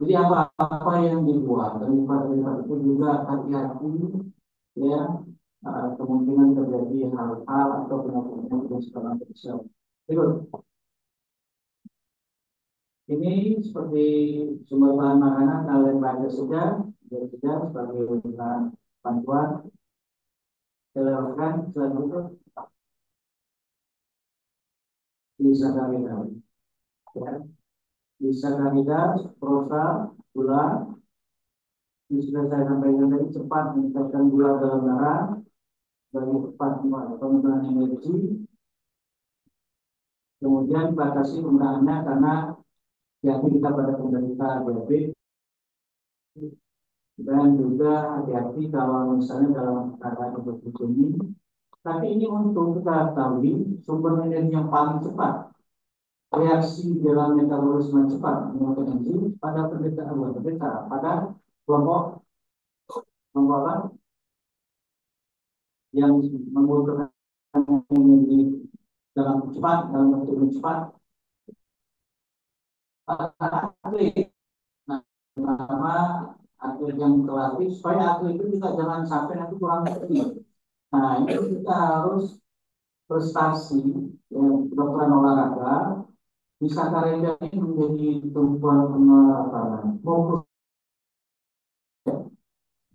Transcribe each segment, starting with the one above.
Jadi apa-apa yang dibuat daripada itu juga hati-hati ya, kemungkinan terjadi hal-hal atau penyakit yang sekarang terjadi. Ini seperti sumber bahan makanan kalian baca saja, sudah sebagai bahan bantuan. Silakan selanjutnya bisa kami tahu. Ya. Bisa kami prosa, gula, ini sudah saya sampaikan tadi, cepat meningkatkan gula dalam darah, bagi cepat penggunaan energi, kemudian batasi penggunaannya karena yakni kita pada penderita diabetes, dan juga hati-hati kalau misalnya dalam keadaan hipertensi ini. Tapi ini untuk kita ketahui sumber energi yang paling cepat, reaksi dalam metabolisme cepat menggunakan enzim pada penderita pada kelompok kelompok yang membutuhkan energi dalam cepat, dalam bentuk yang cepat, pada atlet. Nah, pertama atlet yang terlatih, supaya atlet itu juga jangan sampai nanti kurang lebih. Nah, ini kita harus prestasi ya, kedokteran olahraga bisa karya ini menjadi tumpuan fokus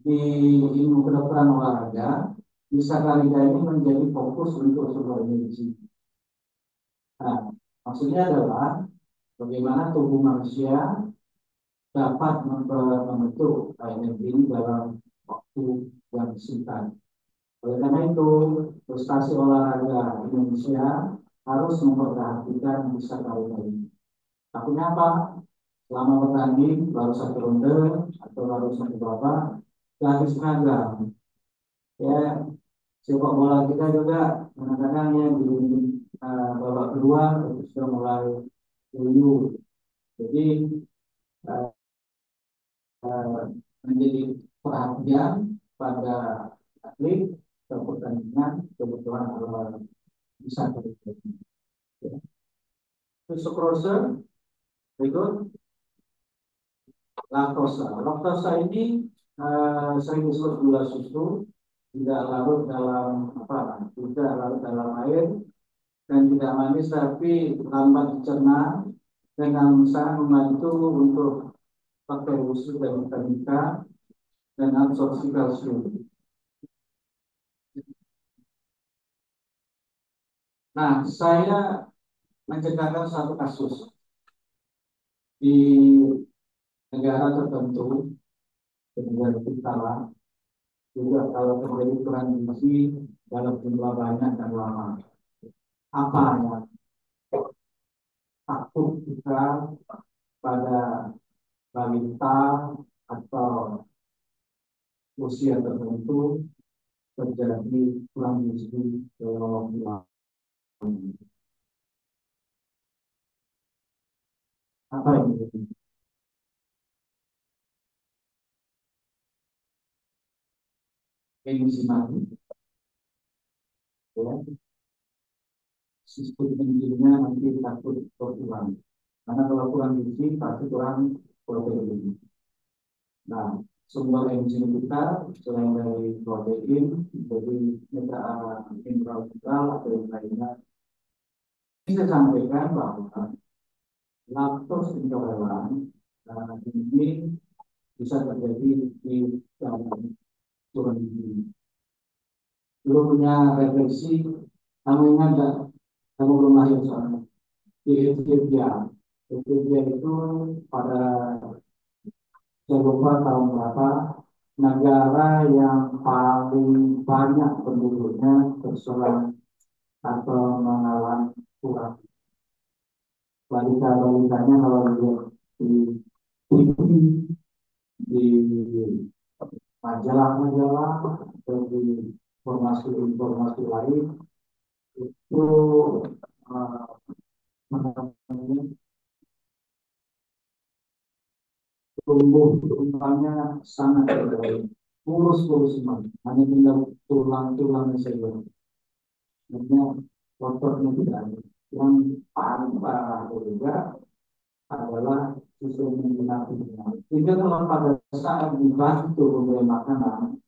di ilmu kedokteran olahraga, bisa karya ini menjadi fokus untuk sumber energi. Nah, maksudnya adalah bagaimana tubuh manusia dapat membentuk energi dalam waktu yang singkat. Oleh karena itu, prestasi olahraga Indonesia harus memperhatikan bisa kali ini. Takutnya apa? Selama bertanding baru satu ronde atau baru satu babak, lagi seragam. Ya, sepak bola kita juga kadang-kadang ya di babak kedua itu sudah mulai dulu. Jadi uh, menjadi perhatian pada atlet atau pertandingan kebutuhan bisa terjadi. Ya. Sukrose berikut laktosa. Laktosa ini sering disebut gula susu, tidak larut dalam tidak larut dalam air dan tidak manis tapi lambat dicerna dan sangat membantu untuk faktor usus dan vitamin K dan absorpsi kalsium. Nah, saya menceritakan satu kasus di negara tertentu, di negara kita lah, juga kalau terjadi kurang gizi dalam jumlah banyak dan lama. Apa yang takut kita pada balita atau usia tertentu terjadi kurang gizi dalam waktu lama? Apa ini? Gizi mati, ya. Sistem enzimnya nanti takut kurang. Karena kalau kurang gizi pasti kurang protein. Nah, sumber enzim kita selain dari protein, dari mineral atau yang lainnya, bisa sampaikan bahwa laktos intoleran ini bisa terjadi di dalam turun gizi. Dulu punya refleksi, kamu ingat nggak? Kamu belum lahir soalnya. Di Ethiopia, Ethiopia itu pada saya lupa tahun berapa, negara yang paling banyak penduduknya terserang atau mengalami kurang. Balita-balitanya kalau lihat di TV, di majalah-majalah, atau di informasi-informasi lain, itu uh, tumbuh tumpangnya sangat terbaik, kurus-kurus semua, hanya tinggal tulang-tulangnya saja. Sebenarnya ototnya tidak ada. Yang paling parah juga adalah susu menggunakannya. Sehingga kalau pada saat dibantu memberi makanan,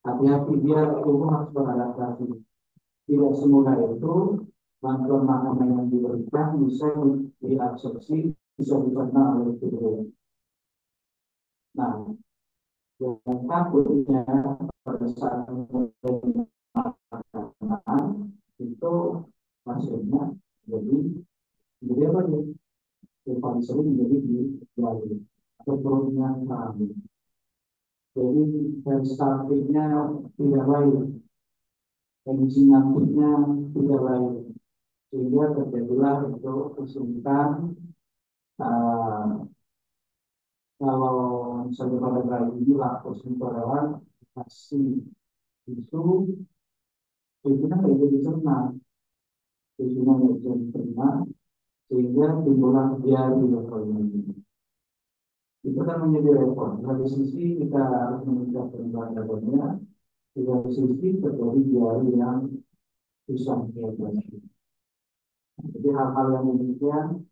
hati-hati dia tubuh harus beradaptasi. Tidak semudah itu bantuan makanan yang diberikan bisa diabsorpsi, bisa dicerna oleh tubuh. Nah, yang takutnya pada saat memberi makanan itu hasilnya jadi apa ya? Yang paling sering menjadi di jari atau perutnya kami. Jadi dari startingnya tidak baik, kondisi ngantuknya tidak baik, sehingga terjadilah itu kesulitan. Uh, Kalau misalnya pada bayi ini laktos intoleran, kasih susu, susunya nggak bisa dicerna, susunya nggak bisa dicerna, sehingga timbullah diari atau ini. Itu kan menjadi repot. Dari sisi kita harus meningkatkan badannya, dari sisi terjadi diari yang susah diatasi. Jadi hal-hal yang demikian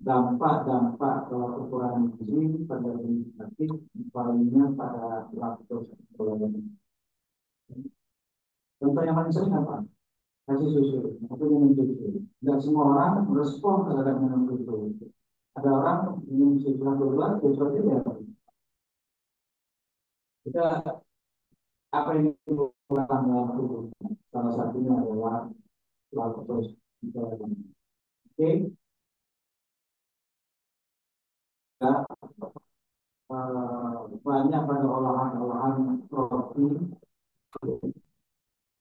dampak-dampak kekurangan gizi pada penyakit palingnya pada laktos intoleran. Contoh yang paling sering apa? Kasih susu atau minum susu. Tidak semua orang merespon terhadap minum susu. Ada orang minum susu satu bulan, susu tidak. Kita apa yang dilakukan dalam tubuh? Salah satunya adalah laktos intoleran. Oke, ya, banyak pada olahan-olahan roti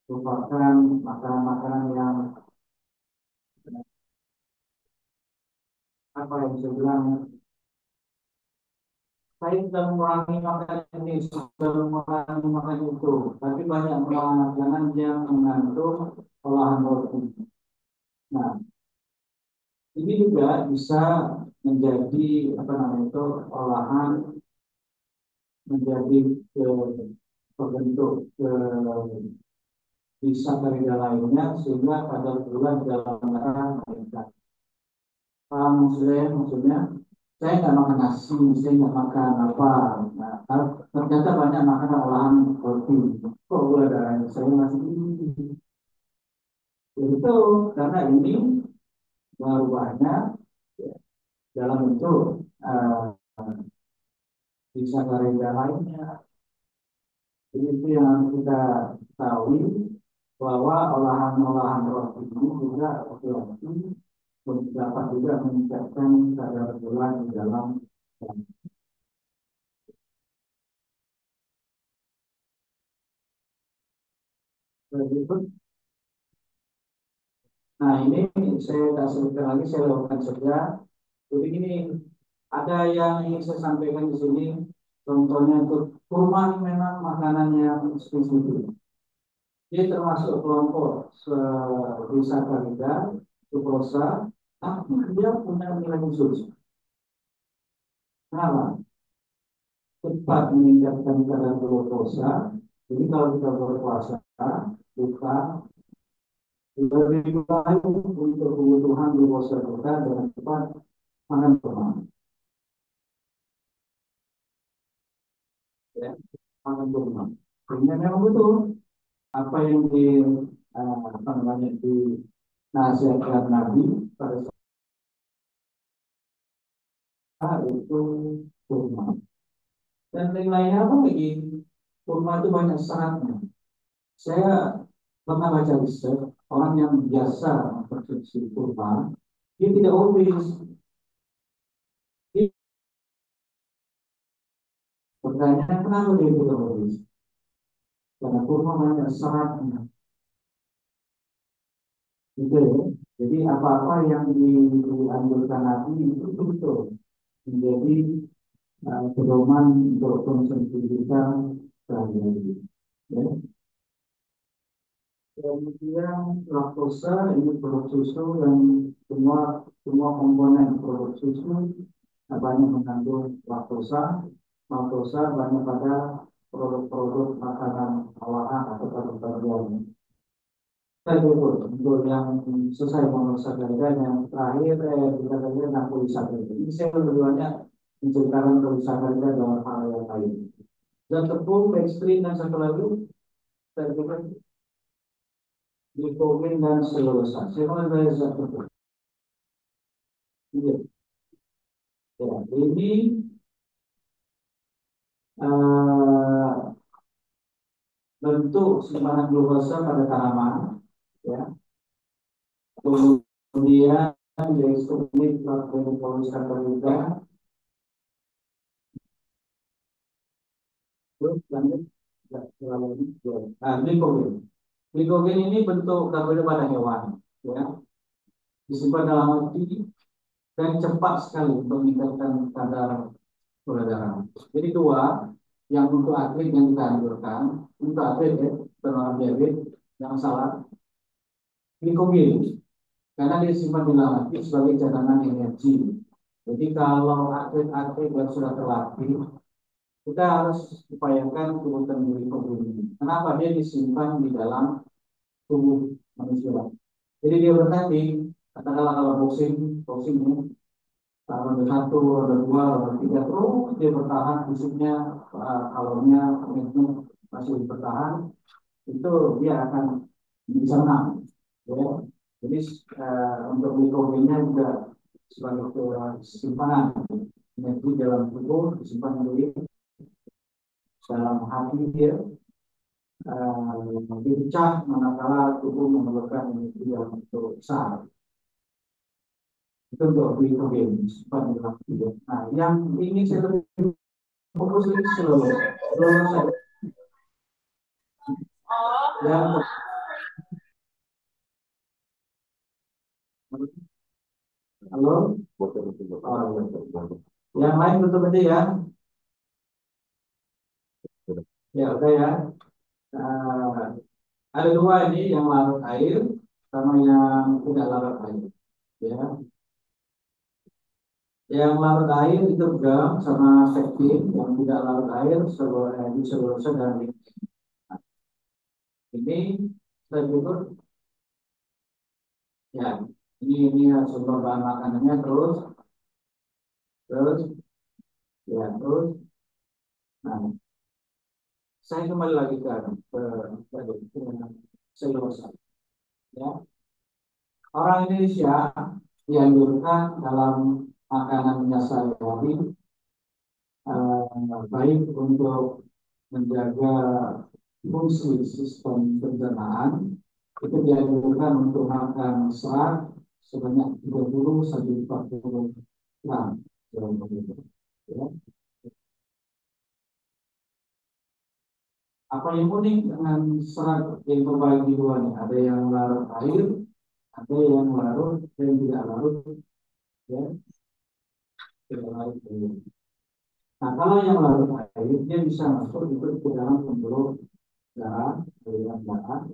merupakan makanan-makanan yang apa yang saya bilang saya sudah mengurangi makan ini, sudah mengurangi makan itu, tapi banyak makanan yang mengandung olahan roti. Nah, ini juga bisa menjadi apa namanya itu olahan menjadi terbentuk bisa dari lainnya sehingga pada bulan dalam darah meningkat. Muslim maksudnya saya nggak makan nasi, saya nggak makan apa. Nah, ternyata banyak makanan olahan roti. Kok gula darahnya saya masih tinggi? Itu karena ini merubahnya ya, dalam bentuk bisa karya lainnya. Jadi itu yang harus kita tahu bahwa olahan-olahan roti ini juga laki-laki dapat juga meningkatkan kadar gula di dalam berikut. Nah ini saya kasih sebutkan lagi, saya lakukan saja. Jadi ini ada yang ingin saya sampaikan di sini. Contohnya untuk kurma memang makanan yang spesifik. Dia termasuk kelompok disakarida, sukrosa, tapi dia punya nilai khusus. Kenapa? Cepat meningkatkan kadar glukosa. Jadi kalau kita berpuasa, buka lebih baik untuk kebutuhan glukosa kita dengan cepat makan kurma. Ya, makan kurma. Sehingga memang betul apa yang apa namanya di nasihatkan Nabi pada saat itu kurma. Dan nilainya apa lagi? Kurma itu banyak seratnya. Saya pernah baca riset orang yang biasa mengkonsumsi kurma, dia tidak obes. Pertanyaan kenapa dia tidak obes? Karena kurma banyak seratnya. Gitu ya. Jadi apa-apa yang dianjurkan Nabi itu betul menjadi pedoman untuk konsumsi kita sehari-hari. Ya. Kemudian laktosa ini produk susu dan semua komponen produk susu banyak mengandung laktosa. Laktosa banyak pada produk-produk makanan olahan atau produk-produk Saya untuk yang selesai monosakarida yang terakhir kita lihat tentang polisakarida. Ini saya lebih banyak menceritakan polisakarida dalam hal yang lain. Dan tepung, dextrin dan satu lagi saya kira glikogen dan selulosa. Saya mau dari zat tepung. Iya. Ya, ini uh, bentuk simpanan glukosa pada tanaman, ya. Kemudian dextrin dan polisakarida. Terus lanjut. Nah, glikogen. Glikogen ini bentuk karbohidrat pada hewan, ya, disimpan dalam hati dan cepat sekali untuk meningkatkan kadar gula darah. Jadi dua yang untuk atlet yang kita anjurkan, untuk atlet ya, terlalu diabetes, yang salah, glikogen, karena dia simpan di dalam hati sebagai cadangan energi. Jadi kalau atlet-atlet yang sudah terlatih, kita harus upayakan kebutuhan glikogen ini. Kenapa dia disimpan di dalam tubuh manusia? Jadi dia bertanding, katakanlah kalau boxing ya, ronde satu, ronde dua, ronde tiga, terus dia bertahan fisiknya, kalornya, komitmen masih bertahan, itu dia akan bisa menang. Ya. Jadi untuk glikogennya juga sebagai simpanan energi dalam tubuh disimpan di dalam hati dia, dipecah manakala tubuh memerlukan energi dalam bentuk besar. Itu untuk glikogen simpan di dalam tubuh. Nah, yang ini saya lebih fokus ini seluruh saya yang halo. Yang lain tutup aja ya. Ya udah ya. Nah, ada dua ini yang larut air sama yang tidak larut air. Ya, yang larut air itu gam sama pektin, yang tidak larut air selulosa dan ini saya jujur ya, ini sumber bahan makanannya terus terus ya terus. Nah, saya kembali lagi ke selulosa. Ya, orang Indonesia dianjurkan dalam makanannya sehari-hari, baik untuk menjaga fungsi sistem pencernaan, itu dianjurkan untuk makan serat sebanyak 30 sampai 40 gram dalam begitu. Ya. Apa yang unik dengan serat yang terbagi dua nih? Ada yang larut air, ada yang larut dan tidak larut, ya, tidak larut air. Nah, kalau yang larut air, dia bisa masuk itu ke dalam pembuluh darah, aliran darah,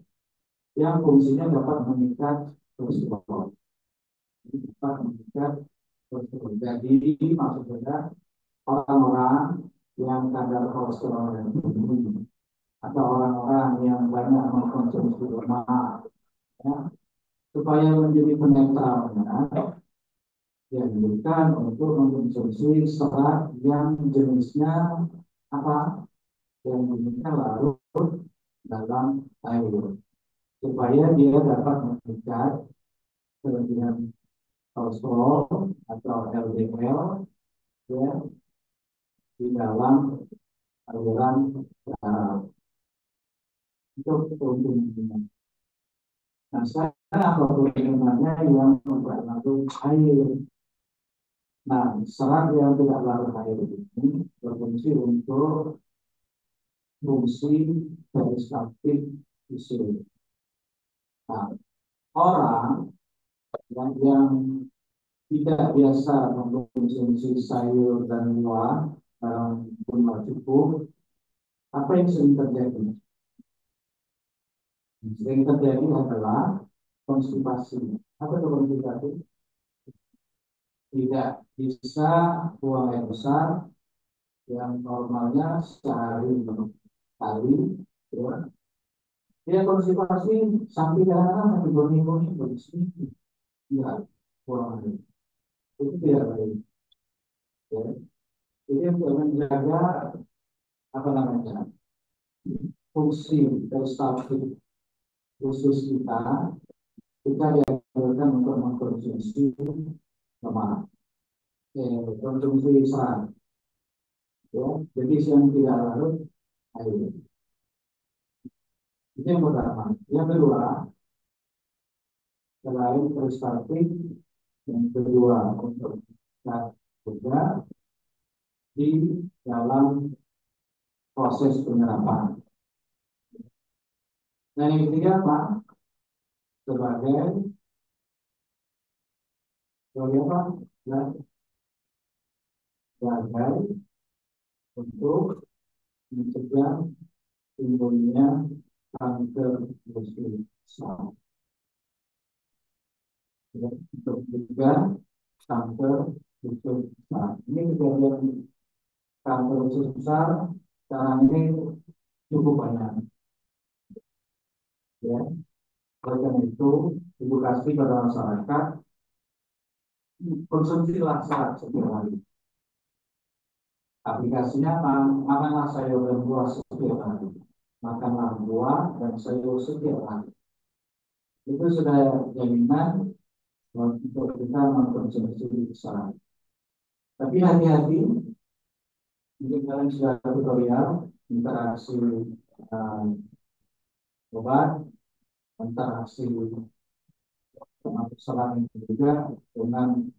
yang fungsinya dapat mengikat kolesterol. Dapat mengikat kolesterol. Jadi, maksudnya orang-orang yang kadar kolesterolnya tinggi atau orang-orang yang banyak mengkonsumsi lemak, ya, supaya menjadi penetralnya, dianjurkan untuk mengkonsumsi serat yang jenisnya apa? Yang jenisnya larut dalam air, supaya dia dapat mengikat kelebihan kolesterol atau LDL, ya, di dalam aliran darah. Itu keuntungannya. Nah, sekarang apa keuntungannya yang tidak larut air? Nah, serat yang tidak larut air ini berfungsi untuk fungsi peristaltik tisu. Nah, orang yang tidak biasa mengkonsumsi sayur dan buah dalam jumlah cukup, apa yang sering terjadi? Yang sering terjadi adalah konstipasi. Apa itu konstipasi? Tidak bisa buang air besar yang normalnya sehari sekali, ya, Dia konstipasi sampai kadang-kadang sampai berminggu-minggu bersih, ya kurang lebih. Itu tidak baik. Ya. Jadi untuk menjaga apa namanya fungsi peristaltik khusus kita dianjurkan untuk mengkonsumsi lemak, konsumsi serat. Ya. Jadi yang tidak larut air. Itu yang pertama. Yang kedua, selain peristaltik, yang kedua untuk zat juga di dalam proses penyerapan. Dan yang ketiga apa? Sebagai sebagai apa? Ya, sebagai untuk mencegah timbulnya kanker usus besar. Ya, untuk mencegah kanker usus besar. Ini kejadian kanker usus besar sekarang ini cukup banyak. Ya, oleh karena itu edukasi pada masyarakat, konsumsilah serat setiap hari. Aplikasinya makanlah sayur dan buah setiap hari. Makanlah buah dan sayur setiap hari. Itu sudah jaminan untuk kita mengkonsumsi serat. Tapi hati-hati, mungkin kalian sudah tutorial interaksi uh, obat, interaksi serat itu juga dengan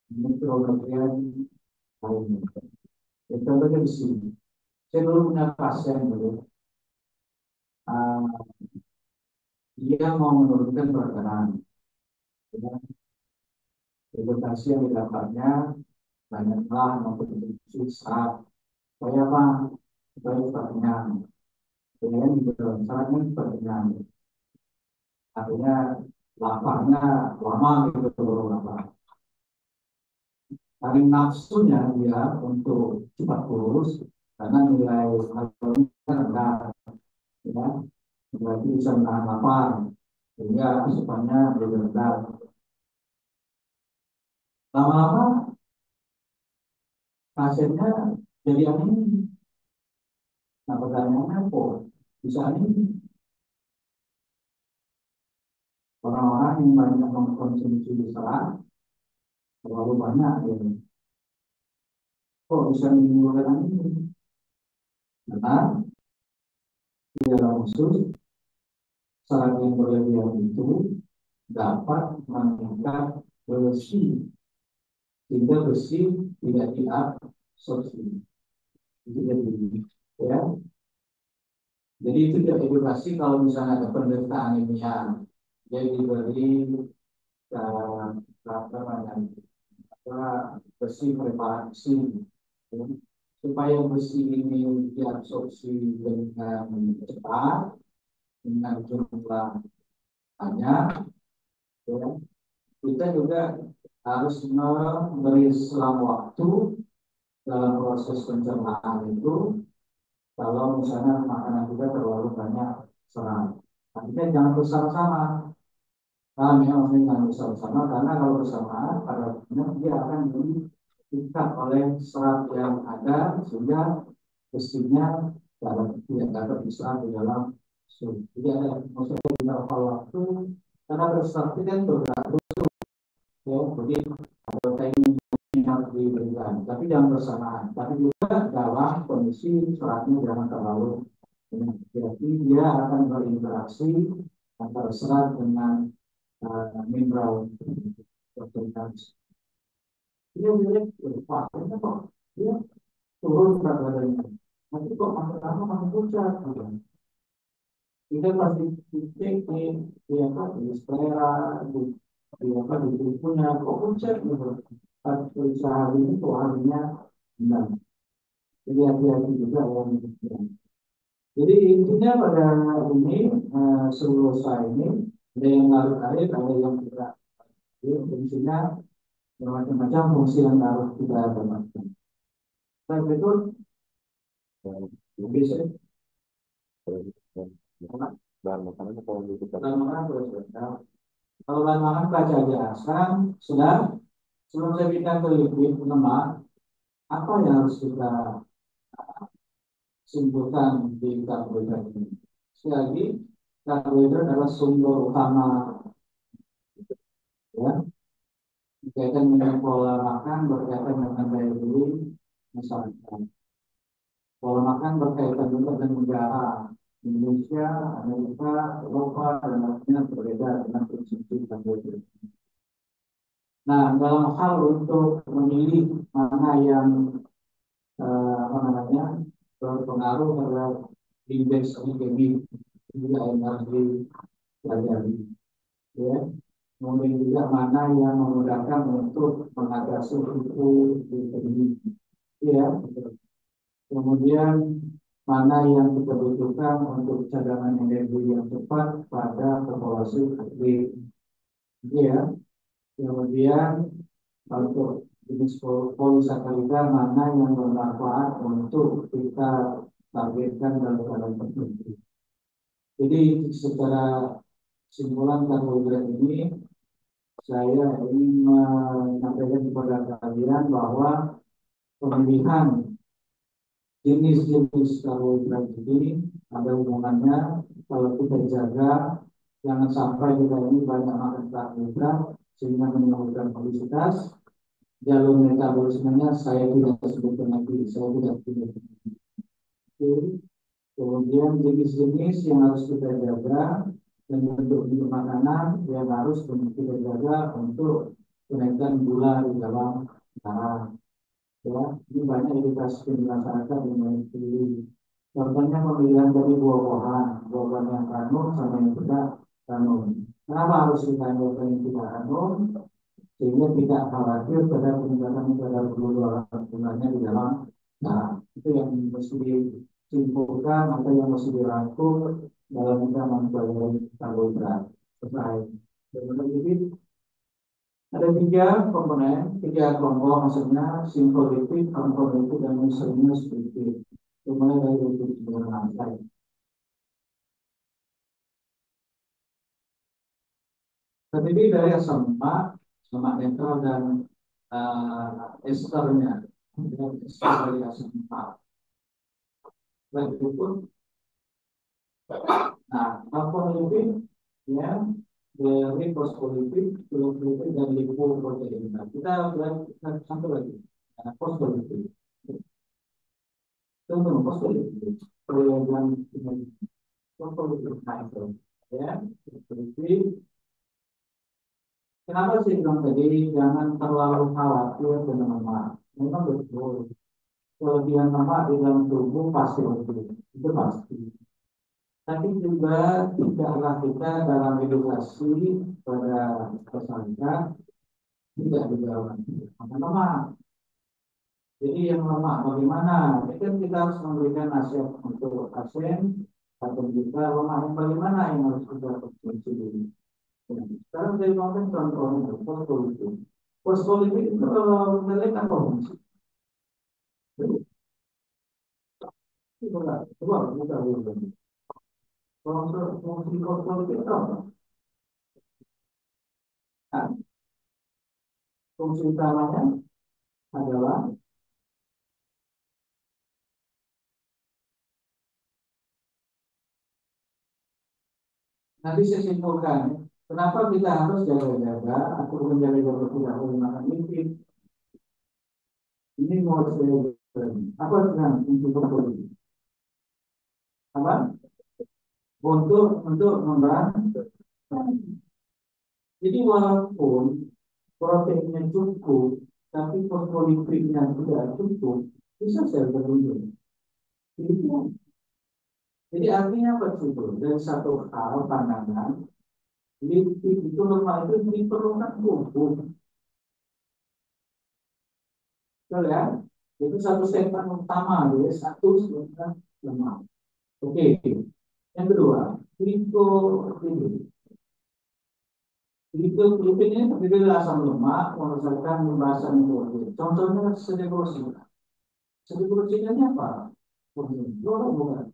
mikronutrien lainnya. Itu contohnya di sini. Saya dulu punya pasien dulu, uh, dia mau menurunkan berat badan. Edukasi yang didapatnya banyaklah mengkonsumsi serat. Supaya apa? Supaya tetap kenyang. Kemudian di dalam seratnya tetap kenyang. Artinya laparnya lama gitu baru lapar. Paling nafsunya dia untuk cepat kurus karena nilai kalorinya rendah, ya. Berarti bisa menahan lapar, sehingga asupannya lebih rendah. Lama-lama pasiennya jadi anemia. Nah pertanyaannya kok bisa anemia? Orang-orang yang banyak mengkonsumsi serat terlalu banyak ya. Kok bisa menimbulkan anemia? Karena di dalam usus serat yang berlebihan itu dapat meningkat besi, sehingga besi tidak diabsorpsi. Itu jadi ya. Jadi itu tidak edukasi kalau misalnya ada penderita anemia, jadi diberi apa namanya besi preparasi, ya, supaya besi ini diabsorpsi dengan cepat dengan jumlah banyak. Ya. Kita juga harus memberi selang waktu dalam proses pencernaan itu. Kalau misalnya makanan kita terlalu banyak serat, artinya jangan bersama-sama. Paham ya, maksudnya jangan bersama-sama karena kalau bersamaan pada akhirnya dia akan diikat oleh serat yang ada sehingga besinya tidak dapat diserap di dalam suhu. Jadi ada maksudnya interval waktu karena berserat itu kan bergerak ya, jadi ada timing yang harus diberikan, tapi jangan bersamaan. Tapi juga dalam kondisi seratnya jangan terlalu banyak. Jadi dia akan berinteraksi antara serat dengan mineral tertentu. Dia bilang, pakainya kok dia turun berat badannya. Nanti kok makin lama makin pucat. Kita pasti cek di apa di selera, di apa di tubuhnya kok pucat gitu. Tapi sehari ini kok harinya enam. Jadi hati-hati juga yang demikian. Jadi intinya pada ini selesai ini ada yang larut air, ada yang tidak. Jadi fungsinya macam-macam fungsi yang harus kita dapatkan. Dan berikut bisa bahan makanan atau yang itu tadi? Bahan makanan boleh spesial. Kalau bahan makanan baca aja asam, sudah. Sebelum saya pindah ke liquid lemak, apa yang harus kita simpulkan di karbohidrat ini? Sekali lagi, karbohidrat adalah sumber utama, ya, berkaitan dengan pola makan, berkaitan dengan daya beli, misalnya. Pola makan berkaitan juga dengan negara Indonesia, Amerika, Eropa, dan lainnya berbeda dengan konsumsi karbohidrat. Nah, dalam hal untuk memilih mana yang apa namanya berpengaruh terhadap indeks glikemik juga energi pelajari, ya. Kemudian juga mana yang memudahkan untuk mengatasi itu glikemik, ya. Kemudian mana yang kita butuhkan untuk cadangan energi yang cepat pada populasi aktif, ya. Kemudian untuk jenis polisakarida mana yang bermanfaat untuk kita targetkan dalam keadaan tertentu. Jadi secara simpulan karbohidrat ini saya ingin menyampaikan kepada kalian bahwa pemilihan jenis-jenis karbohidrat ini ada hubungannya. Kalau kita jaga jangan sampai kita ini banyak makan karbohidrat sehingga menimbulkan obesitas. Jalur metabolismenya saya tidak sebutkan lagi, saya tidak punya. Kemudian jenis-jenis yang harus kita jaga dan bentuk makanan yang harus kita jaga untuk kenaikan gula di dalam darah. Ya, ini banyak edukasi di masyarakat yang memiliki. Contohnya pemilihan dari buah-buahan, buah-buahan yang kandung sama yang tidak kandung. Kenapa harus kita ambil yang tidak kandung? Sehingga tidak khawatir pada peningkatan kadar gula darahnya di dalam. Nah, itu yang mesti disimpulkan atau yang mesti dirangkum dalam kita mempelajari karbohidrat. Selesai. Jadi ada tiga komponen, tiga kelompok, maksudnya simple lipid, compound lipid, dan miscellaneous lipid. Dimulai dari lipid berlantai. Terdiri dari asam lemak, lemak netral, dan esternya. Ester dari asam lemak. Selain itu pun, nah, alpha-lipid ya dari fosfolipid, glucolipid, dan lipoprotein. Nah, kita lihat satu lagi, fosfolipid. Tunggu, fosfolipid. Yang fosfolipid ya, fosfolipid. Kenapa sih bilang tadi jangan terlalu khawatir dengan lemak? Memang betul. Kelebihan lemak di dalam tubuh pasti betul, itu pasti. Tapi juga tidaklah kita dalam edukasi pada peserta tidak dijalankan makan lemak. Jadi yang lemak bagaimana? Ini kan kita harus memberikan nasihat untuk pasien atau kita lemak yang bagaimana yang harus kita konsumsi dulu. Sekarang saya mau contohnya fosfolipid. Fosfolipid itu kalau kita lihat apa fungsi? Coba kita lihat. Fungsi fosfolipid itu apa? Nah, fungsi utamanya adalah nanti saya simpulkan. Kenapa kita harus jaga-jaga atau menjaga-jaga tidak boleh makan lipid? Ini mau saya apa dengan fungsi fosfolipid? Apa? Untuk membantu. Jadi walaupun proteinnya cukup, tapi fosfolipidnya tidak cukup, bisa sel terbunuh. Jadi artinya apa itu? Dari satu hal pandangan, lipid itu lemak itu diperlukan tubuh. Betul ya? Itu satu statement utama, ya. Satu statement lemak. Oke. Yang kedua, glikoprotein. Glikoprotein ini terdiri dari asam lemak berdasarkan pembahasan itu. Contohnya sedeglucin. Sedeglucin ini apa? Protein. Bukan.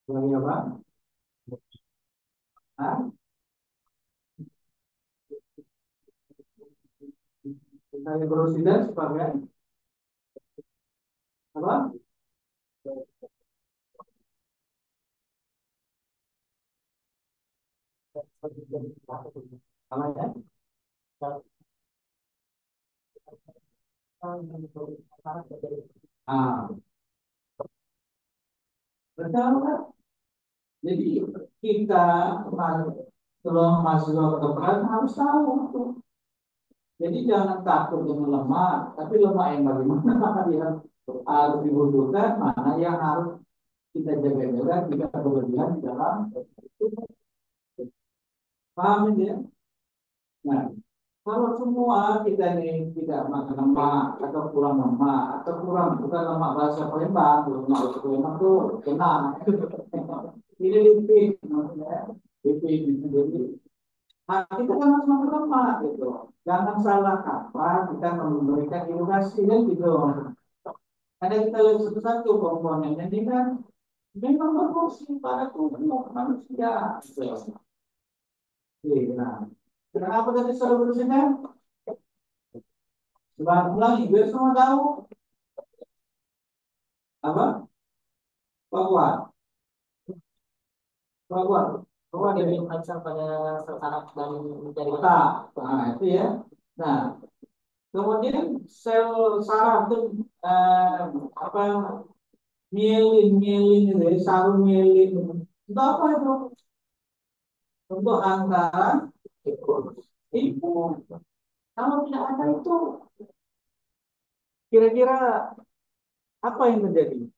sebagai apa? Hah? Sebagai presiden sebagai apa? Namanya? Ah, betul kan? Jadi kita kalau mahasiswa kedokteran harus tahu itu. Jadi jangan takut dengan lemak, tapi lemak yang bagaimana yang harus dibutuhkan, mana yang harus kita jaga-jaga tidak berlebihan di dalam itu. Paham ini ya? Nah, kalau semua kita nih tidak makan lemak atau kurang lemak atau kurang bukan lemak bahasa Palembang, lemak bahasa Palembang tuh kena. Ini lipid namanya, lipid itu jadi. Nah, kita kan harus makan lemak gitu. Jangan salah kaprah kita memberikan edukasi kan gitu. Ada kita lihat satu-satu komponennya ini kan memang berfungsi pada tubuh manusia. Gitu. Nah, kenapa tadi selalu bersihkan? Sebab lagi biar semua tahu apa bahwa bahwa dia mengajar pada saraf dan dari otak. Nah, itu ya. Nah, kemudian sel saraf itu apa mielin itu ya, sarung mielin itu apa itu? Untuk antara itu. Kalau tidak ada itu, kira-kira apa yang terjadi?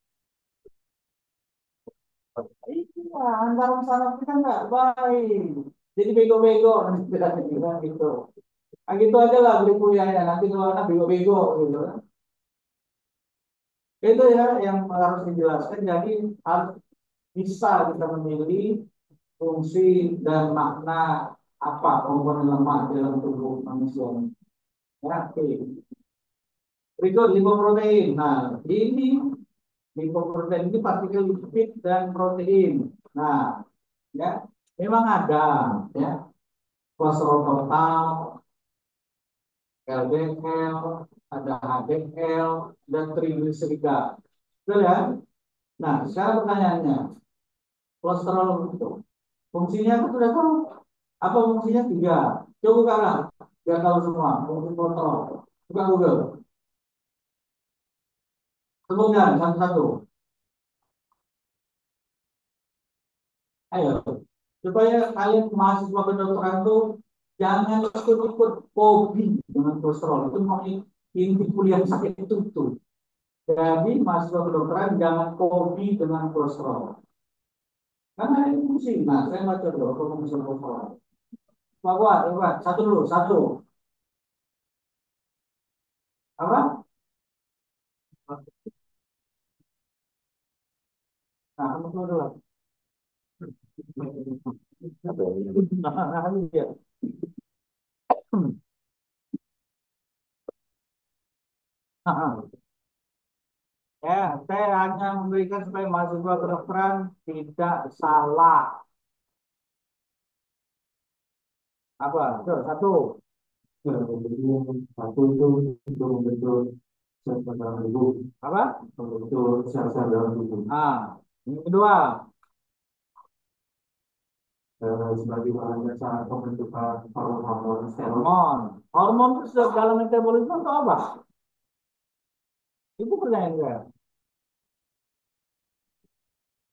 Iya, anggaran saraf kita nggak baik. Jadi bego-bego nanti kita bilang gitu. Nah, gitu aja lah beri kuliahnya. Nanti kalau anak bego-bego gitu. Itu ya yang harus dijelaskan. Jadi harus bisa kita memilih fungsi dan makna apa komponen lemak dalam tubuh manusia. Ya, oke. Berikut lipoprotein. Nah, ini lipoprotein ini partikel lipid dan protein. Nah, ya memang ada ya kolesterol total, LDL, ada HDL, dan trigliserida. Betul ya? Nah, sekarang pertanyaannya, kolesterol itu fungsinya itu sudah tahu. Apa fungsinya? Tiga. Coba karena biar tahu semua fungsi kolesterol. Buka Google. Sebutkan satu-satu. Ayo, supaya kalian mahasiswa kedokteran tuh jangan ikut-ikut hobi dengan kolesterol. Itu mau inti kuliah sakit itu tuh. Jadi mahasiswa kedokteran jangan hobi dengan kolesterol. Karena ini fungsi. Nah, saya baca dulu apa fungsi kolesterol. Bahwa, coba satu dulu, satu. Apa? Nah, kamu dulu. Nah, iya. Nah, ya, saya hanya memberikan supaya mahasiswa kedokteran tidak salah. Apa? Tuh, satu. Satu itu betul-betul sel-sel dalam tubuh. Apa? Betul sel-sel dalam tubuh. Ah, yang kedua. Sebagai bahan dasar pembentukan hormon hormon. Hormon itu dalam metabolisme itu apa? Itu pertanyaan saya.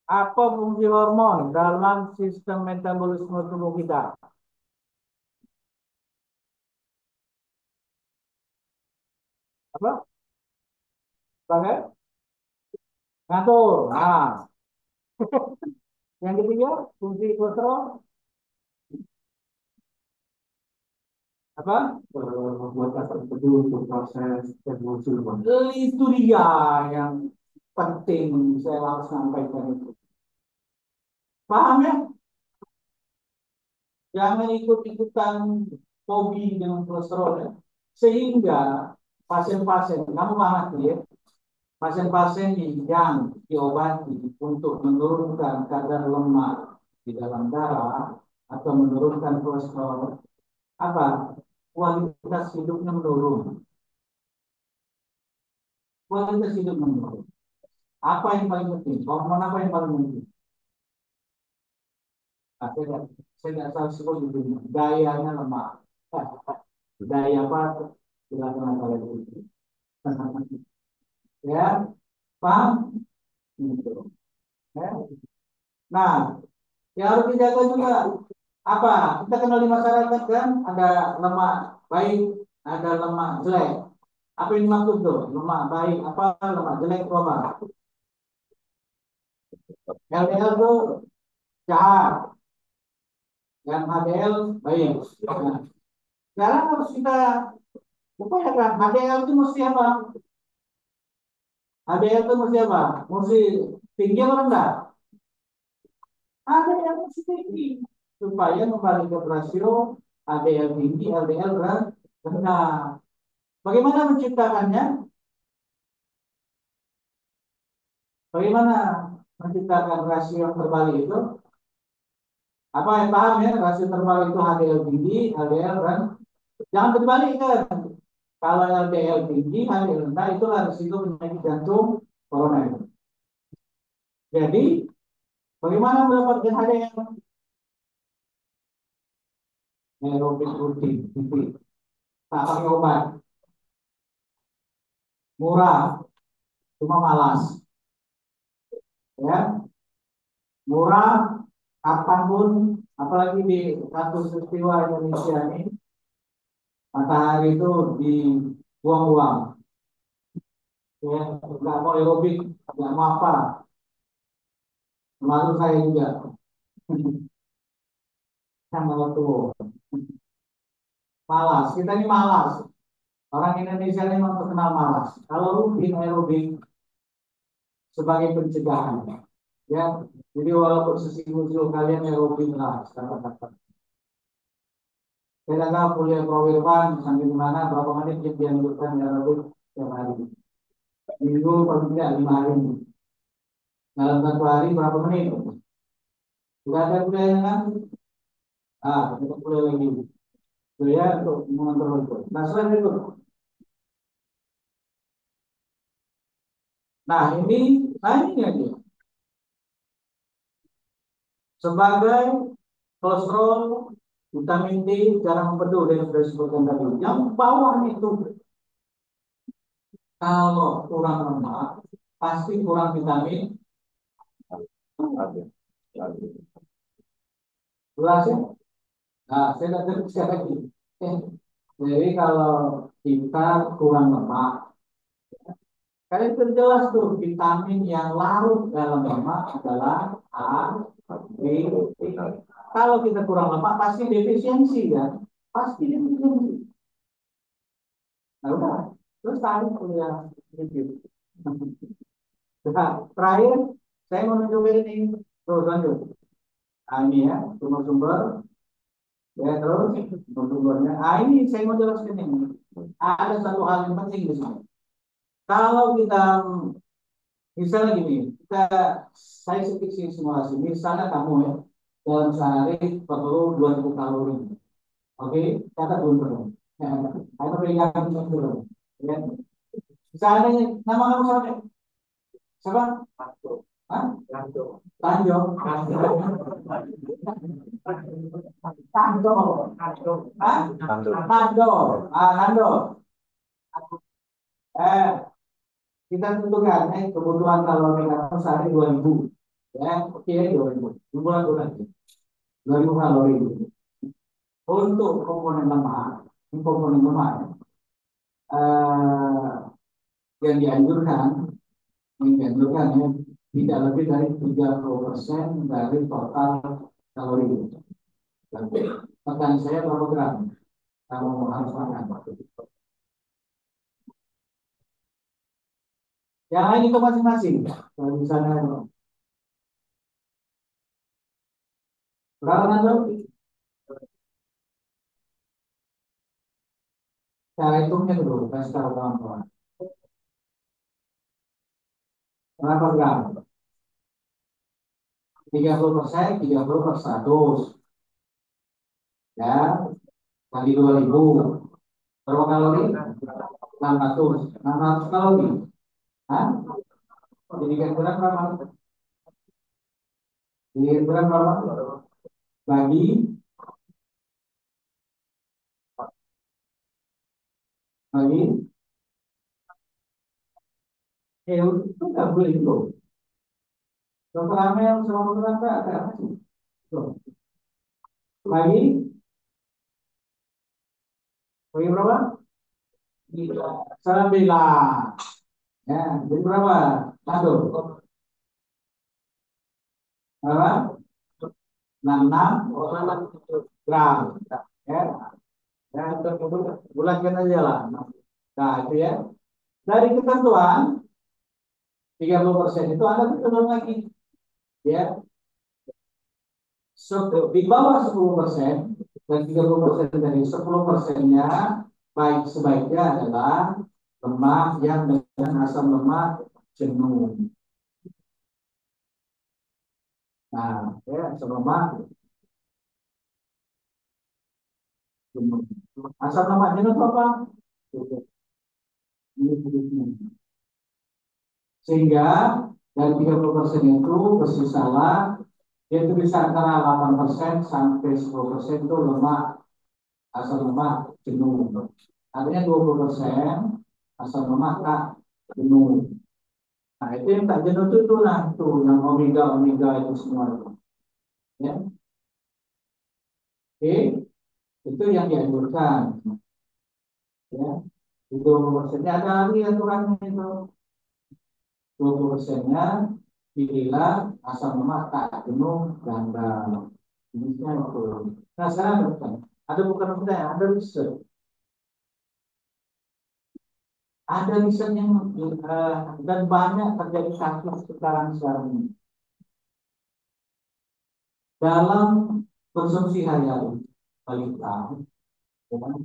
Apa fungsi hormon dalam sistem metabolisme tubuh kita? Apa? Sebagai ngatur. Nah, yang ketiga fungsi kolesterol apa? Membuat asam tebu untuk proses evolusi. Itu dia yang penting saya harus sampaikan itu. Paham ya? Jangan ikut-ikutan hobi dengan kolesterol ya. Sehingga pasien-pasien, kamu paham ya? Pasien-pasien yang diobati untuk menurunkan kadar lemak di dalam darah atau menurunkan kolesterol, apa kualitas hidupnya menurun, kualitas hidup menurun. Apa yang paling penting? Hormon apa yang paling penting? Nah, saya nggak tahu sebut itu. Dayanya lemah. Daya apa? Silakan kalian itu. Ya, paham? Gitu. Ya. Nah, yang harus dijaga juga apa? Kita kenal di masyarakat kan ada lemak baik, ada lemak jelek. Apa yang dimaksud tuh? Lemak baik apa? Lemak jelek itu apa? LDL tuh jahat, yang HDL baik. Nah, sekarang harus kita upayakan HDL itu mesti apa? HDL itu mesti apa? Mesti tinggi atau rendah? HDL mesti tinggi supaya kembali ke rasio HDL tinggi, LDL rendah. Bagaimana menciptakannya? Bagaimana menciptakan rasio yang terbalik itu? Apa yang paham ya? Rasio terbalik itu HDL tinggi, LDL rendah. Jangan terbalik kan? Kalau LDL tinggi, HDL rendah itulah risiko penyakit jantung koroner. Jadi, bagaimana mendapatkan HDL? Aerobik rutin, tak pakai obat, murah, cuma malas, ya, murah, kapanpun, apalagi di kasus peristiwa Indonesia ini, matahari itu dibuang-buang, ya, nggak mau aerobik, nggak mau apa, termasuk saya juga, sama waktu malas, kita ini malas, orang Indonesia ini memang terkenal malas, kalau rutin aerobik sebagai pencegahan, ya, jadi walaupun sesimpel kalian aerobik lah, kata-kata. Saya tahu kuliah Prawirman sampai di mana berapa menit yang dianjurkan ya Rabbul setiap hari. Minggu paling tidak 5 hari. Dalam satu hari berapa menit? Sudah ada kuliahnya kan? Kita kuliah lagi. Kuliah untuk mengontrol itu. Nah selain itu, ini aja. Sebagai kolesterol, vitamin D, cara mempeduh dan sudah disebutkan tadi. Yang bawah itu kalau kurang lemak, pasti kurang vitamin. Jelas ya? Nah, saya tidak terus lagi. Eh, Jadi kalau kita kurang lemak, kalian sudah jelas tuh vitamin yang larut dalam lemak adalah A, B, C. Kalau kita kurang lemak pasti defisiensi kan? Pasti defisiensi. Nah udah, terus tarik kuliah review. Nah, terakhir saya mau nunjukin ini terus lanjut. Nah, ini ya sumber-sumber ya terus sumber-sumbernya. Ini saya mau jelaskan ini. Ada satu hal yang penting di sini. Kalau kita misalnya gini, saya sedikit simulasi. Misalnya kamu ya dalam sehari perlu 2000 kalori. Oke, catat dulu. Ada peringatan dulu. Ya. Misalnya nama kamu siapa? Siapa? Hah? Tanjung. Tanjung. Hah? Tanjung. Tanjung. Kita tentukan kebutuhan kalori kamu sehari 2000 ya oke 2000 bulan 2000 kalori untuk komponen lemak ini komponen lemak eh, yang dianjurkan ya tidak lebih dari 30% dari total kalori. Pertanyaan saya berapa gram kamu harus makan? Yang lain itu masing-masing. Kalau misalnya berapa nanti? Cara hitungnya dulu, kasih tahu kawan-kawan. Berapa gram? 30%, 30 per 100. Ya, kali 2000. Berapa kalori? 600. 600 kalori. Hah? Jadi gram berapa? Jadi gram berapa? Bagi, bagi, itu nggak boleh itu. Dokter Amel sama dokter apa? Ada apa sih? Tuh. Bagi, bagi berapa? 9. Ya, jadi berapa? Satu. Berapa? 66 gram. Ya, ya, bulatkan aja lah. Nah, itu ya. Dari ketentuan 30% itu Anda turun lagi. Ya, di bawah 10% dan 30% dari 10%-nya baik sebaiknya adalah lemak yang dengan asam lemak jenuh. Nah, ya, asam lemak jenuh. Asam lemak jenuh itu apa? Ini. Sehingga dari 30% itu bersisalah yaitu bisa antara 8% sampai 10% itu lemak asam lemak jenuh. Artinya 20% asam lemak tak jenuh. Nah itu yang tak jenuh itu nah tuh yang omega omega itu semua itu. Ya, oke, itu yang dianjurkan. Ya, itu 20%-nya ada lagi aturannya itu. 20%-nya bila asam lemak tak jenuh ganda. Jenisnya itu. Nah sekarang ada bukan pertanyaan, ada riset. Ada riset yang dan banyak terjadi kasus sekarang ini. Dalam konsumsi harian balita, ya kan?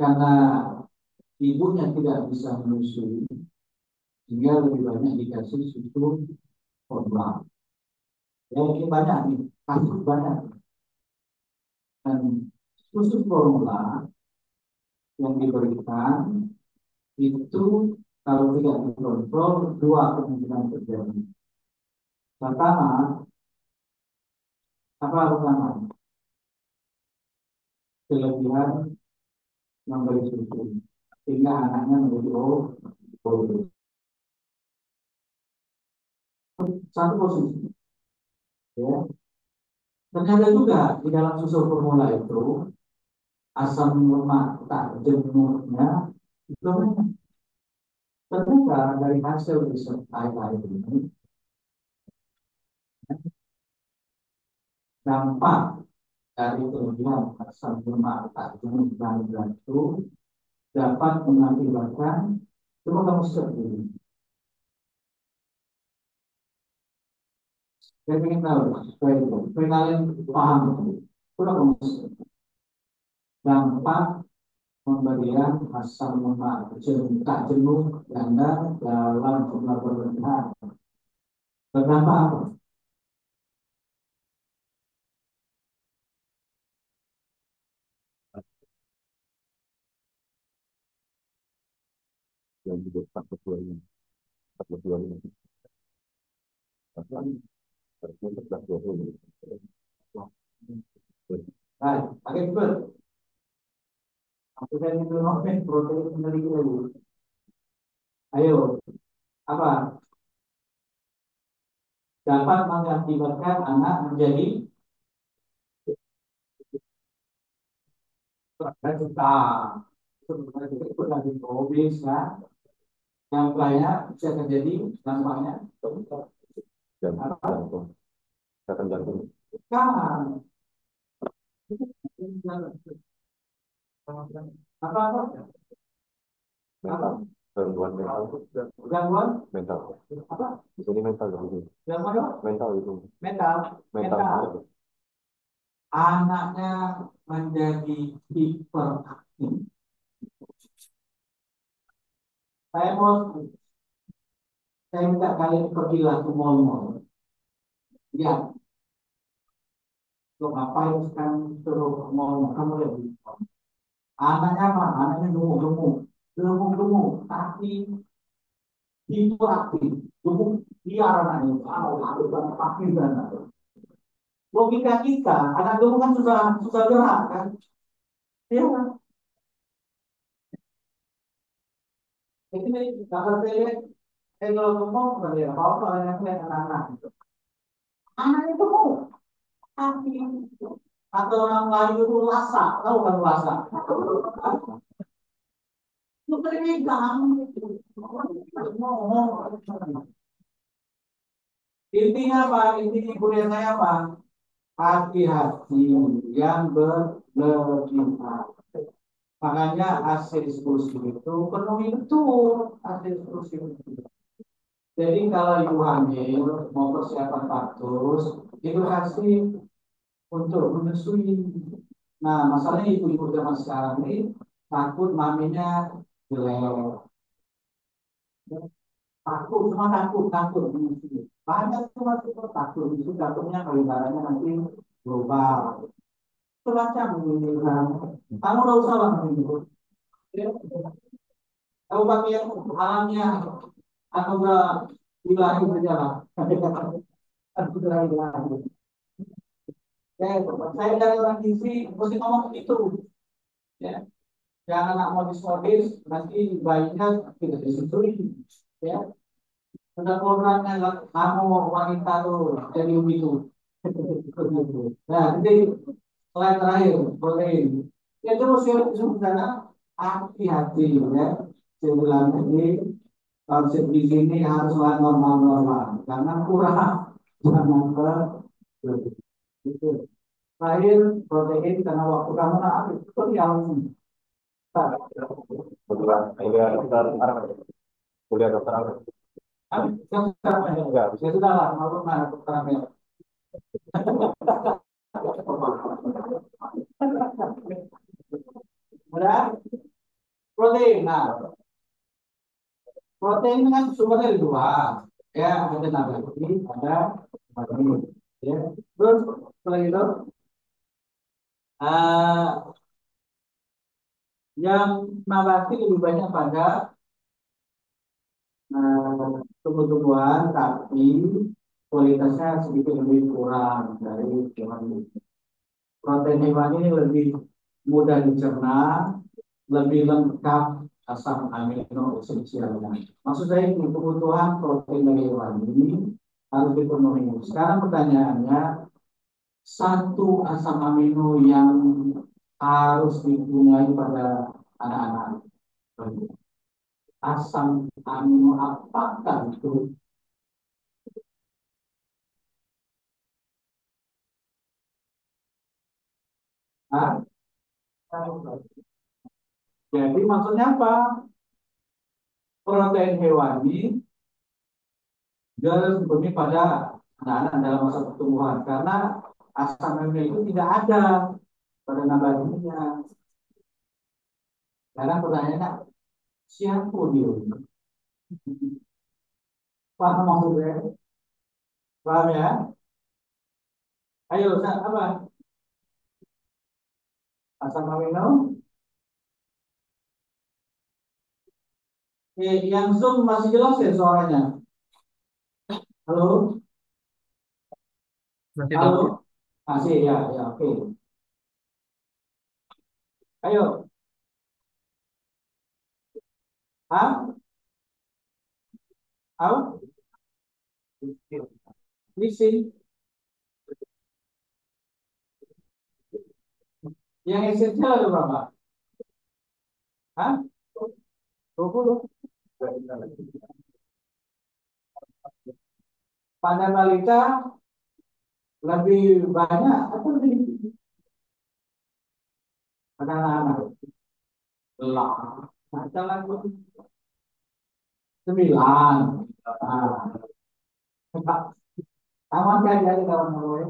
Karena ibunya tidak bisa menyusui, sehingga lebih banyak dikasih susu formula. Ya ini banyak nih, kasus banyak. Dan susu formula yang diberikan itu kalau tidak dikontrol dua kemungkinan terjadi. Pertama, apa pertama? Kelebihan memberi susu sehingga anaknya menjadi obes. Satu posisi, ya. Ternyata juga di dalam susu formula itu asam lemak tak jenuhnya itu ternyata dari hasil riset akhir ini dampak dari kelebihan asam lemak tak jenuh dan itu dapat mengakibatkan coba kamu seperti ini. Saya ingin tahu supaya itu, supaya kalian paham. Coba kamu dampak pemberian asam lemak tak jenuh ganda dalam jumlah berlebihan. Berdampak apa? Yang juga 42 ini, 42 ini. Baik, pakai betul. Aku saya itu nomen protein memiliki lagi. Ayo, apa? Dapat mengakibatkan anak menjadi juta. Itu lagi obes kan? Yang banyak bisa terjadi dampaknya. Jantung. Akan jantung. Kan? Apa? Mental. Gangguan mental. Gangguan mental. Apa? Ini mental itu. Gangguan apa? Mental itu. Mental. Mental. Anaknya menjadi hiperaktif. Saya mau, saya minta kalian pergilah ke mall-mall. Ya, lo ngapain sekarang suruh ke mall? Kamu lihat di mall. Anaknya apa? Anaknya gemuk-gemuk. Gemuk-gemuk. Tapi itu aktif. Gemuk liar anaknya. Harus banget aktif dan logika kita. Anak gemuk kan susah, susah gerak kan. Ya, ini kalau saya lihat, kalau gemuk, ya, apa yang lihat anak-anak. Anak itu mau tapi atau orang lain itu lasa, tahu kan lasa? Itu pegang. Intinya apa? Inti kuliah saya apa? Hati-hati yang berlebihan. Makanya AC eksklusif itu penuhi betul AC eksklusif itu. Jadi kalau ibu hamil mau persiapan partus itu kasih untuk menyusui. Nah, masalahnya ibu-ibu zaman sekarang ini takut maminya jelek. Takut, cuma takut menyusui. Banyak cuma takut, itu takutnya peliharannya nanti global. Itu macam ini. Kamu nggak usah lah menunggu. Kamu pakai alamnya atau enggak ilahi saja lah. Aku ilahi. Saya dari orang gizi mesti ngomong itu. Ya, jangan anak modis-modis nanti bayinya tidak disetujui. Ya, sudah programnya kamu wanita tuh jadi begitu. Nah, jadi slide terakhir protein. Itu sebenarnya hati-hati ya. Saya bilang ini konsep di sini haruslah normal-normal. Jangan kurang, jangan berlebih. Itu. Terakhir protein karena waktu kamu nak habis itu yang Kebetulan kuliah dokter Arab. Kuliah dokter Arab. enggak bisa sudah lah mau mana dokter. Udah protein. Nah, protein kan sumbernya dari dua. Ya, ada nabati, ada margarin. Ya. Terus setelah itu eh, yang nabati lebih banyak pada tumbuh-tumbuhan, tapi kualitasnya sedikit lebih kurang dari hewani. Protein hewani ini lebih mudah dicerna, lebih lengkap asam amino esensialnya. Maksud saya ini kebutuhan protein dari hewani harus dipenuhi. Sekarang pertanyaannya, satu asam amino yang harus dipunyai pada anak-anak. Asam amino apakah itu? Hah? Jadi maksudnya apa? Protein hewani harus dipenuhi pada anak-anak dalam masa pertumbuhan karena asam amino itu tidak ada pada nabatinya. Karena pertanyaannya siapa dia? Paham maksudnya? Paham ya? Ayo, apa? Asam amino? Yang Zoom masih jelas ya suaranya? Halo? Masih tahu? Halo? Masih ya, ya oke. Ayo, ah, out, listen. Yang esensial ada berapa? Hah? 20. Pada balita lebih banyak atau lebih pada anak-anak? Lah, baca lagi 9. Nah, kawan kaji ada kawan kawan.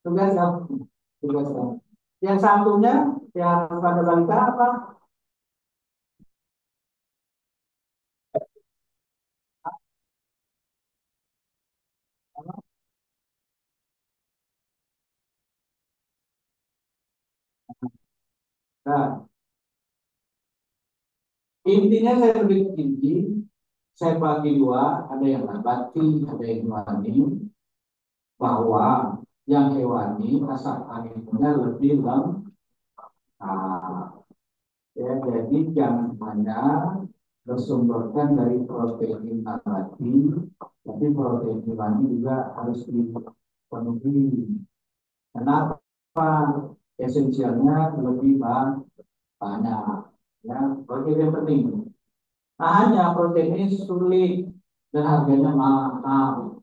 Tugas kamu, tugas kamu. Yang satunya, yang pada balita apa? Nah, intinya saya lebih tinggi, saya bagi dua, ada yang nabati, ada yang hewani, bahwa yang hewani asal aminnya lebih lengkap. Ya, jadi jangan hanya bersumberkan dari protein nabati, tapi protein hewani juga harus dipenuhi. Kenapa? Esensialnya lebih banyak. Ya, protein yang penting. Nah, hanya protein ini sulit dan harganya mahal.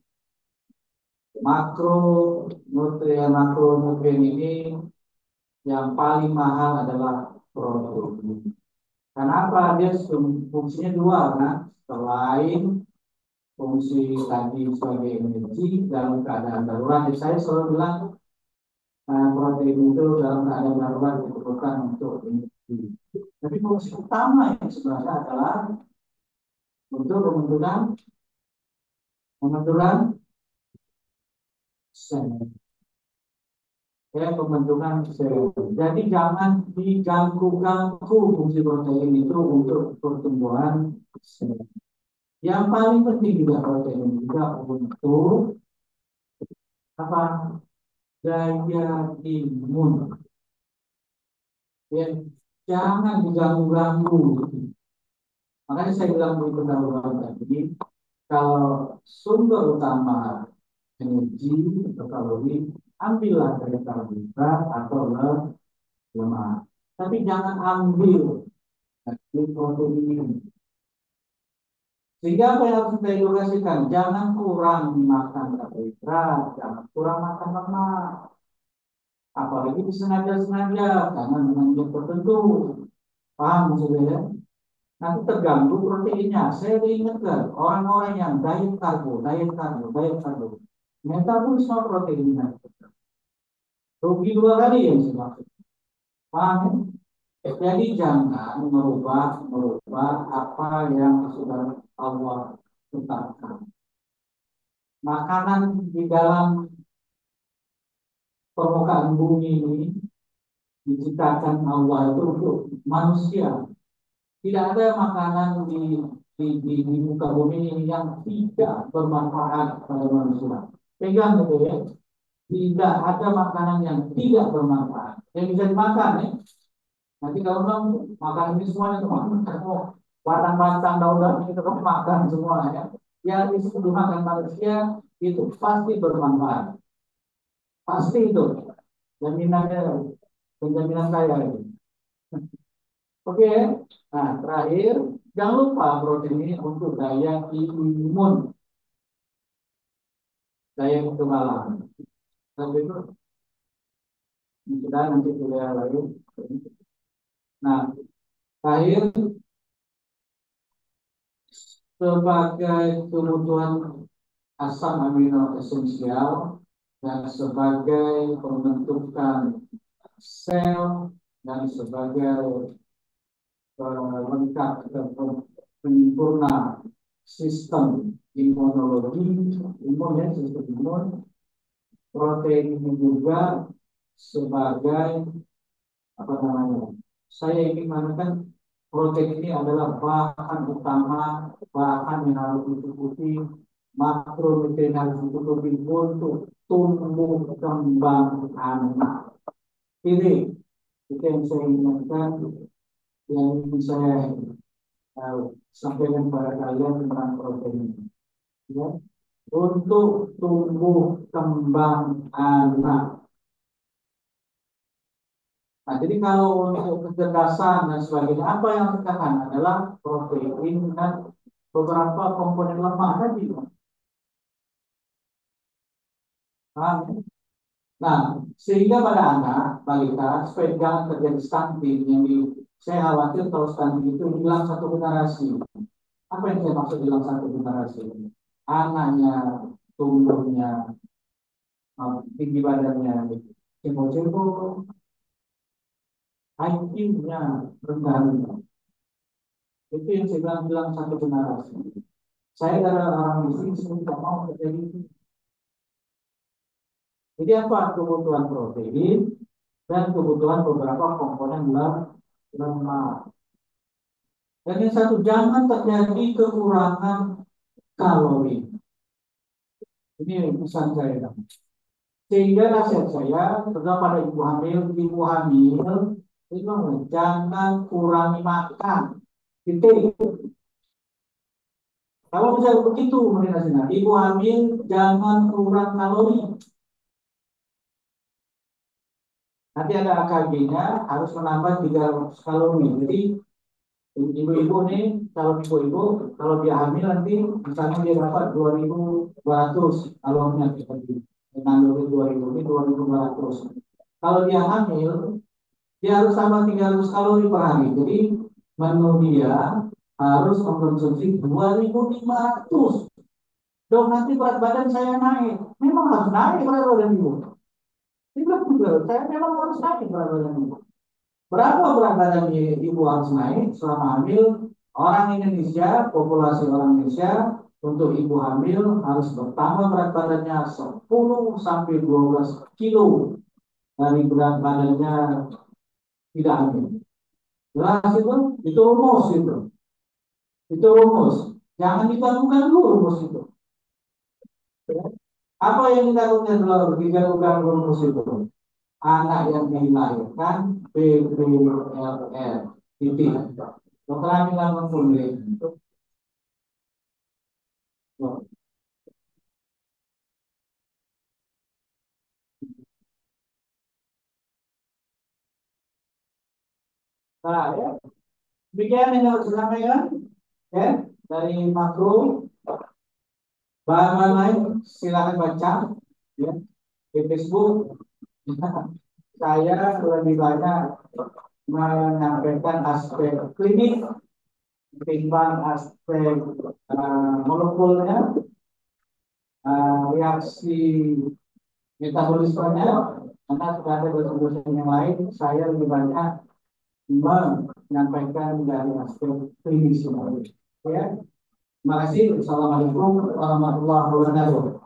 Makronutrien ini yang paling mahal adalah protein. Kenapa? Dia fungsinya dua kan? Selain fungsi tadi sebagai energi dalam keadaan darurat, saya selalu bilang protein itu dalam keadaan darurat diperlukan untuk energi. Tapi fungsi utama yang sebenarnya adalah untuk pembentukan sel. Ya, pembentukan sel. Jadi jangan diganggu-ganggu fungsi protein itu untuk pertumbuhan sel. Yang paling penting juga protein juga untuk apa? Daya imun. Ya, jangan diganggu-ganggu. Makanya saya bilang di pendahuluan tadi, kalau sumber utama energi atau kalori, ambillah dari karbohidrat atau lemak. Tapi jangan ambil dari protein. Sehingga apa yang harus kita edukasikan? Jangan kurang makan karbohidrat, jangan kurang makan lemak. Apalagi disengaja-sengaja, karena dengan jam tertentu. Paham maksudnya ya? Nanti terganggu proteinnya. Saya diingatkan, orang-orang yang diet karbo. Metabolisme proteinnya. Rugi dua kali yang saya maksud. Paham ya? Jadi jangan merubah apa yang sudah Allah tetapkan. Makanan di dalam permukaan bumi ini diciptakan Allah itu untuk manusia. Tidak ada makanan di muka bumi ini yang tidak bermanfaat pada manusia. Pegang gitu ya. Tidak ada makanan yang tidak bermanfaat. Yang bisa dimakan ya. Nanti kalau bilang makan ini semuanya makan, batang-batang daun-daun itu kamu makan semua ya. Yang disebut makan manusia itu pasti bermanfaat. Pasti itu. Jaminannya, penjaminan saya itu. Oke, nah terakhir jangan lupa protein ini untuk imun, daya kekebalan. Dan itu sudah nanti kuliah lain. Nah, terakhir sebagai kebutuhan asam amino esensial dan sebagai pembentukan sel dan sebagai lengkap atau penyempurna sistem imunologi, sistem imun, protein ini juga sebagai apa namanya? Saya ingin mengatakan protein ini adalah bahan utama, bahan yang harus dicukupi, makronutrien harus dicukupi untuk tumbuh kembang anak. Ini itu yang saya ingatkan, yang ingin saya sampaikan pada kalian tentang protein. Ya, untuk tumbuh kembang anak. Nah, jadi kalau untuk kecerdasan dan sebagainya, apa yang dikatakan adalah protein dan beberapa komponen lemak tadi. Paham? Nah, sehingga pada anak balita supaya jangan terjadi stunting saya khawatir kalau stunting itu hilang satu generasi. Apa yang saya maksud hilang satu generasi? Anaknya, tumbuhnya, tinggi badannya, cembung-cembung, IQ-nya rendah. Itu yang saya bilang satu generasi. Saya dari orang muslim tidak mau terjadi itu. Jadi apa kebutuhan protein? dan kebutuhan beberapa komponen lemak. Dan yang satu, jangan terjadi kekurangan kalori. Ini pesan saya. Sehingga nasihat saya kepada ibu hamil itu jangan kurangi makan. Titik. Kalau bisa begitu menurut ibu hamil jangan kurang kalori. Nanti ada AKG-nya harus menambah 300 kalori. Jadi ibu-ibu nih, kalau ibu-ibu kalau dia hamil nanti misalnya dia dapat 2.200 kalorinya seperti dengan 2.000 ini 2.200. Kalau dia hamil dia harus tambah 300 kalori per hari. Jadi menu dia harus mengkonsumsi 2.500. Dong nanti berat badan saya naik. Memang harus naik berat badan ibu. Tidak betul. Saya memang harus naik berat badan ibu. Berapa berat badan ibu harus naik selama hamil? Orang Indonesia, populasi orang Indonesia untuk ibu hamil harus bertambah berat badannya 10 sampai 12 kilo dari berat badannya tidak hamil. Jelas itu rumus itu. Itu rumus. Jangan diganggukan dulu rumus itu. Apa yang dilakukan dalam diganggukan rumus itu? Anak yang dilahirkan BBLR titik. Dokter Amila memulai. Nah, ya. Demikian yang harus disampaikan ya dari makro. Bahan lain silakan baca ya di Facebook. Saya lebih banyak menyampaikan aspek klinik ketimbang aspek molekulnya, reaksi metabolismenya, karena sudah ada dosen-dosen yang lain. Saya lebih banyak menyampaikan dari aspek klinis ya. Terima kasih. Assalamualaikum warahmatullahi wabarakatuh.